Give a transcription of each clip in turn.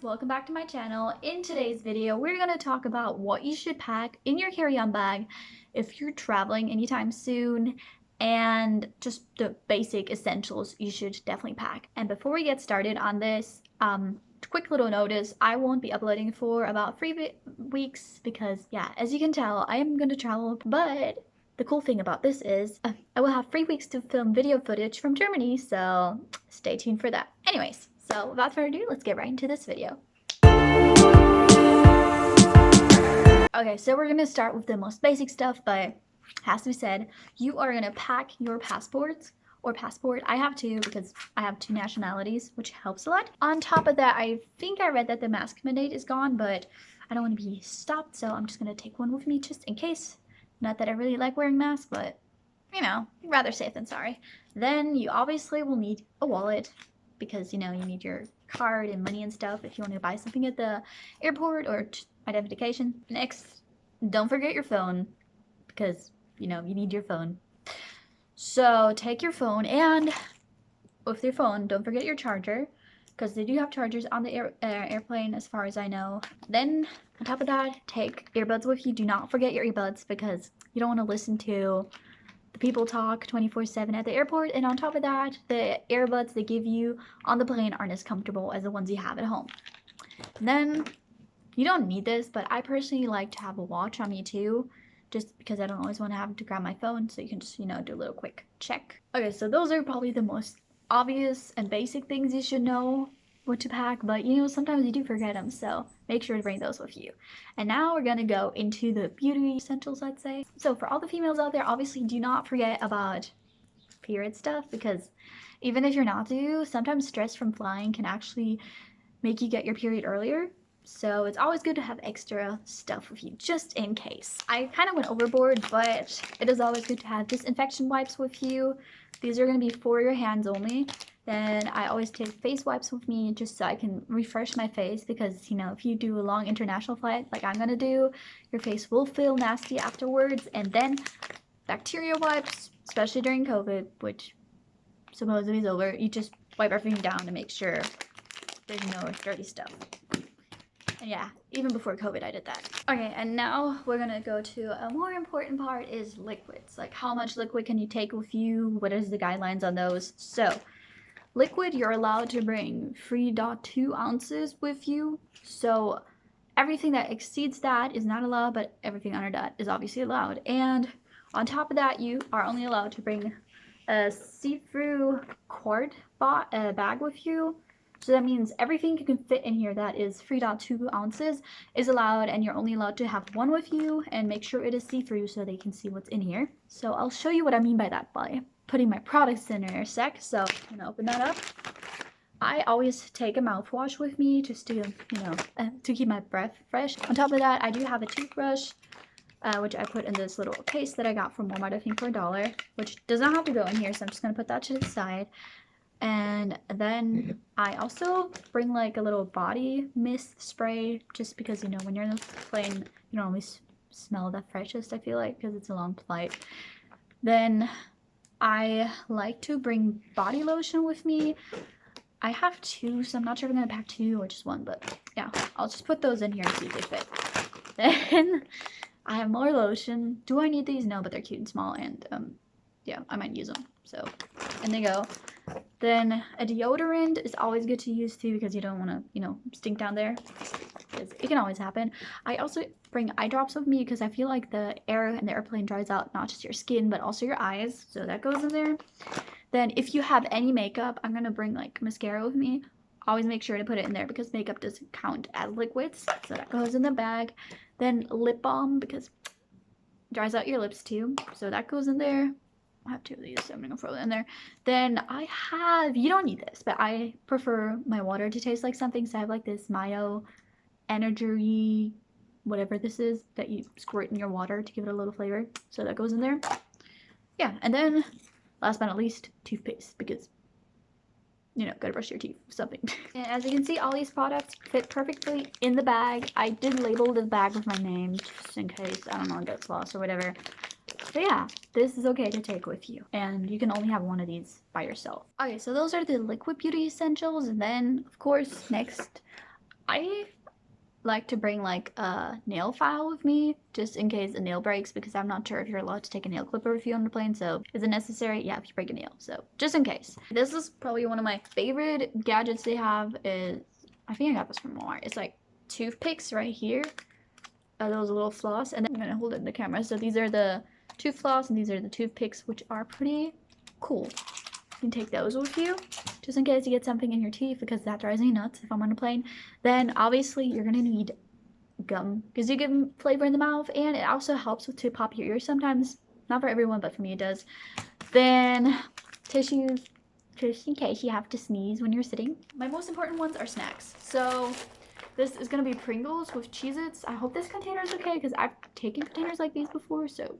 welcome back to my channel. In today's video, we're going to talk about what you should pack in your carry-on bag if you're traveling anytime soon, and just the basic essentials you should definitely pack. And before we get started on this, quick little notice, I won't be uploading for about 3 weeks because, yeah, as you can tell, I am going to travel, but the cool thing about this is I will have 3 weeks to film video footage from Germany, so stay tuned for that. Anyways, so without further ado, let's get right into this video. Okay, so we're gonna start with the most basic stuff, but has to be said, you are gonna pack your passports or passport. I have two because I have 2 nationalities, which helps a lot. On top of that, I think I read that the mask mandate is gone, but I don't want to be stopped, so I'm just gonna take one with me just in case. Not that I really like wearing masks, but you know, rather safe than sorry. Then you obviously will need a wallet because, you know, you need your card and money and stuff if you want to buy something at the airport or identification. Next, don't forget your phone because, you know, you need your phone. So take your phone, and with your phone, don't forget your charger because they do have chargers on the airplane as far as I know. Then on top of that, take earbuds with you. Do not forget your earbuds because you don't want to listen to the people talk 24/7 at the airport. And on top of that, the earbuds they give you on the plane aren't as comfortable as the ones you have at home. And then you don't need this, but I personally like to have a watch on me too, just because I don't always want to have to grab my phone, so you can just, you know, do a little quick check. Okay, so those are probably the most obvious and basic things you should know what to pack, but you know, sometimes you do forget them, so make sure to bring those with you. And now we're gonna go into the beauty essentials, I'd say. So for all the females out there, obviously do not forget about period stuff, because even if you're not to, sometimes stress from flying can actually make you get your period earlier. So it's always good to have extra stuff with you, just in case. I kind of went overboard, but it is always good to have disinfection wipes with you. These are going to be for your hands only. Then I always take face wipes with me just so I can refresh my face, because, you know, if you do a long international flight like I'm going to do, your face will feel nasty afterwards. And then bacteria wipes, especially during COVID, which supposedly is over. You just wipe everything down to make sure there's no dirty stuff. And yeah, even before COVID I did that. Okay, and now we're gonna go to a more important part, is liquids. Like, how much liquid can you take with you? What is the guidelines on those? So liquid, you're allowed to bring 3.2 ounces with you. So everything that exceeds that is not allowed, but everything under that is obviously allowed. And on top of that, you are only allowed to bring a see-through quart bag with you. So that means everything you can fit in here that is 3.2 ounces is allowed, and you're only allowed to have one with you, and make sure it is see-through so they can see what's in here. So I'll show you what I mean by that by putting my products in a sec. So I'm gonna open that up. I always take a mouthwash with me just to, you know, to keep my breath fresh. On top of that, I do have a toothbrush, which I put in this little case that I got from Walmart, I think for $1, which does not have to go in here, so I'm just gonna put that to the side. And then I also bring like a little body mist spray, just because, you know, when you're in the plane, you don't always smell the freshest, I feel like, because it's a long flight. Then I like to bring body lotion with me. I have 2, so I'm not sure if I'm gonna pack 2 or just 1, but yeah, I'll just put those in here and see if they fit. Then I have more lotion. Do I need these? No, but they're cute and small, and yeah, I might use them. So, and they go. Then a deodorant is always good to use too, because you don't want to, you know, stink down there, because it can always happen. I also bring eye drops with me because I feel like the air in the airplane dries out not just your skin but also your eyes, so that goes in there. Then if you have any makeup, I'm gonna bring like mascara with me. Always make sure to put it in there because makeup doesn't count as liquids, so that goes in the bag. Then lip balm, because it dries out your lips too, so that goes in there. I have 2 of these, so I'm gonna throw it in there. Then I have, you don't need this, but I prefer my water to taste like something, so I have like this Mayo Energy, whatever this is, that you squirt in your water to give it a little flavor, so that goes in there. Yeah, and then last but not least, toothpaste, because, you know, gotta brush your teeth with something. And as you can see, all these products fit perfectly in the bag. I did label the bag with my name just in case, I don't know, it gets lost or whatever. So yeah, this is okay to take with you, and you can only have one of these by yourself. Okay, so those are the liquid beauty essentials, and then of course next I like to bring like a nail file with me just in case a nail breaks, because I'm not sure if you're allowed to take a nail clipper with you on the plane. So is it necessary? Yeah, if you break a nail. So just in case. This is probably one of my favorite gadgets they have. Is I think I got this from Walmart. It's like toothpicks right here. Those little floss, and then I'm gonna hold it in the camera. So these are the tooth floss and these are the toothpicks, which are pretty cool. You can take those with you just in case you get something in your teeth, because that drives me nuts if I'm on a plane. Then obviously you're gonna need gum, because you get flavor in the mouth, and it also helps with to pop your ears sometimes. Not for everyone, but for me it does. Then tissues, just in case you have to sneeze when you're sitting. My most important ones are snacks. So this is gonna be Pringles with Cheez-Its. I hope this container is okay, because I've taken containers like these before, so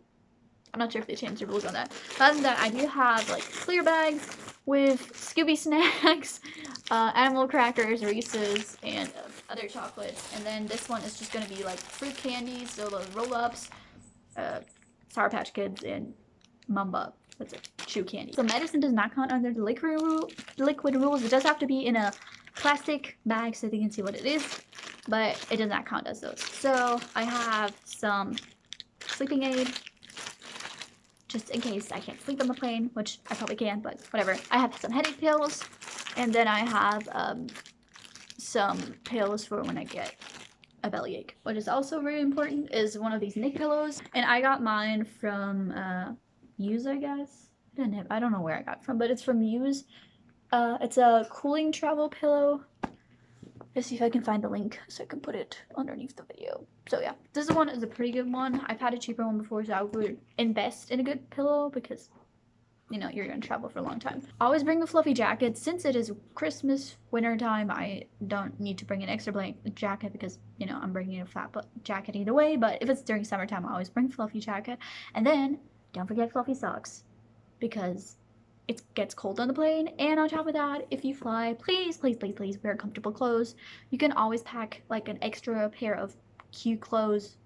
I'm not sure if they changed the rules on that. But other than that, I do have like clear bags with Scooby snacks, animal crackers, Reese's, and other chocolates. And then this one is just gonna be like fruit candies, so those roll-ups, Sour Patch Kids, and Mamba. That's it, chew candy. So medicine does not count under the liquid rules. It does have to be in a plastic bag so they can see what it is, but it does not count as those. So I have some sleeping aid, just in case I can't sleep on the plane, which I probably can, but whatever. I have some headache pills, and then I have some pills for when I get a bellyache. What is also very important is one of these neck pillows, and I got mine from Muse, I guess. I don't know where I got it from, but it's from Muse. It's a cooling travel pillow. Let's see if I can find the link so I can put it underneath the video. So yeah, this one is a pretty good one. I've had a cheaper one before, so I would invest in a good pillow because, you know, you're gonna travel for a long time. Always bring a fluffy jacket. Since it is Christmas, winter time, I don't need to bring an extra blanket jacket because, you know, I'm bringing a flat jacket either way. But if it's during summertime, I always bring a fluffy jacket. And then don't forget fluffy socks, because it gets cold on the plane. And on top of that, if you fly, please wear comfortable clothes. You can always pack like an extra pair of cute clothes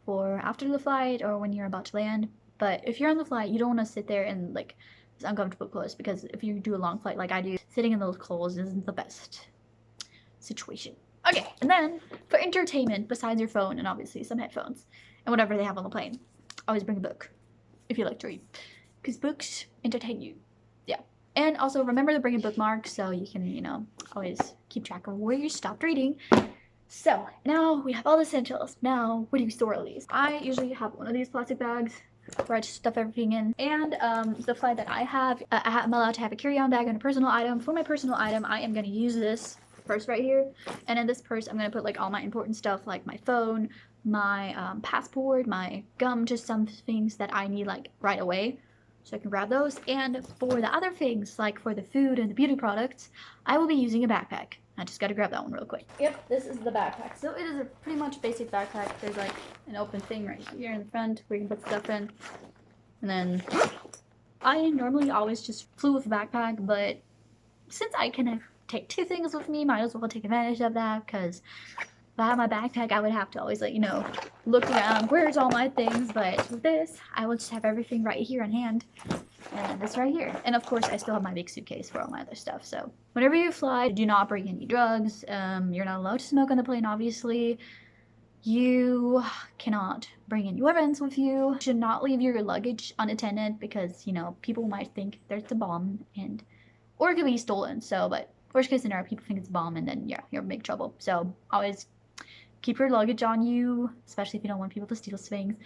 for after the flight or when you're about to land. But if you're on the flight, you don't want to sit there in like this uncomfortable clothes, because if you do a long flight like I do, sitting in those clothes isn't the best situation. Okay, and then for entertainment, besides your phone and obviously some headphones and whatever they have on the plane, always bring a book if you like to read, because books entertain you. Yeah. And also remember to bring a bookmark so you can, you know, always keep track of where you stopped reading. So now we have all the essentials. Now, where do you store all these? I usually have one of these plastic bags where I just stuff everything in. And the flight that I have, I'm allowed to have a carry-on bag and a personal item. For my personal item, I am going to use this purse right here. And in this purse, I'm going to put like all my important stuff, like my phone, my passport, my gum, just some things that I need like right away, so I can grab those. And for the other things, like for the food and the beauty products, I will be using a backpack. I just gotta grab that one real quick. Yep, this is the backpack. So it is a pretty much basic backpack. There's like an open thing right here in the front where you can put stuff in. And then I normally always just flew with a backpack, but since I can take two things with me, might as well take advantage of that, because if I had my backpack, I would have to always, like, you know, look around, where's all my things? But with this, I will just have everything right here on hand. And this right here. And of course, I still have my big suitcase for all my other stuff. So whenever you fly, do not bring any drugs. You're not allowed to smoke on the plane, obviously. You cannot bring any weapons with you. You should not leave your luggage unattended, because, you know, people might think there's a bomb, and or it could be stolen. So, but worst case scenario, people think it's a bomb, and then yeah, you're in big trouble. So always keep your luggage on you, especially if you don't want people to steal things.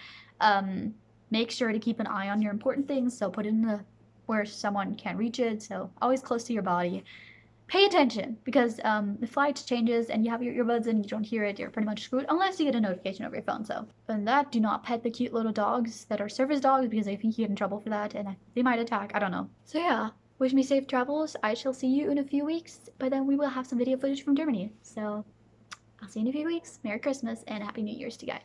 Make sure to keep an eye on your important things, so put it in where someone can't reach it, so always close to your body. Pay attention, because the flight changes and you have your earbuds and you don't hear it, you're pretty much screwed, unless you get a notification over your phone. So other than that, do not pet the cute little dogs that are service dogs, because I think you get in trouble for that and they might attack, I don't know. So yeah, wish me safe travels. I shall see you in a few weeks, but then we will have some video footage from Germany. So I'll see you in a few weeks. Merry Christmas and Happy New Year's to you guys.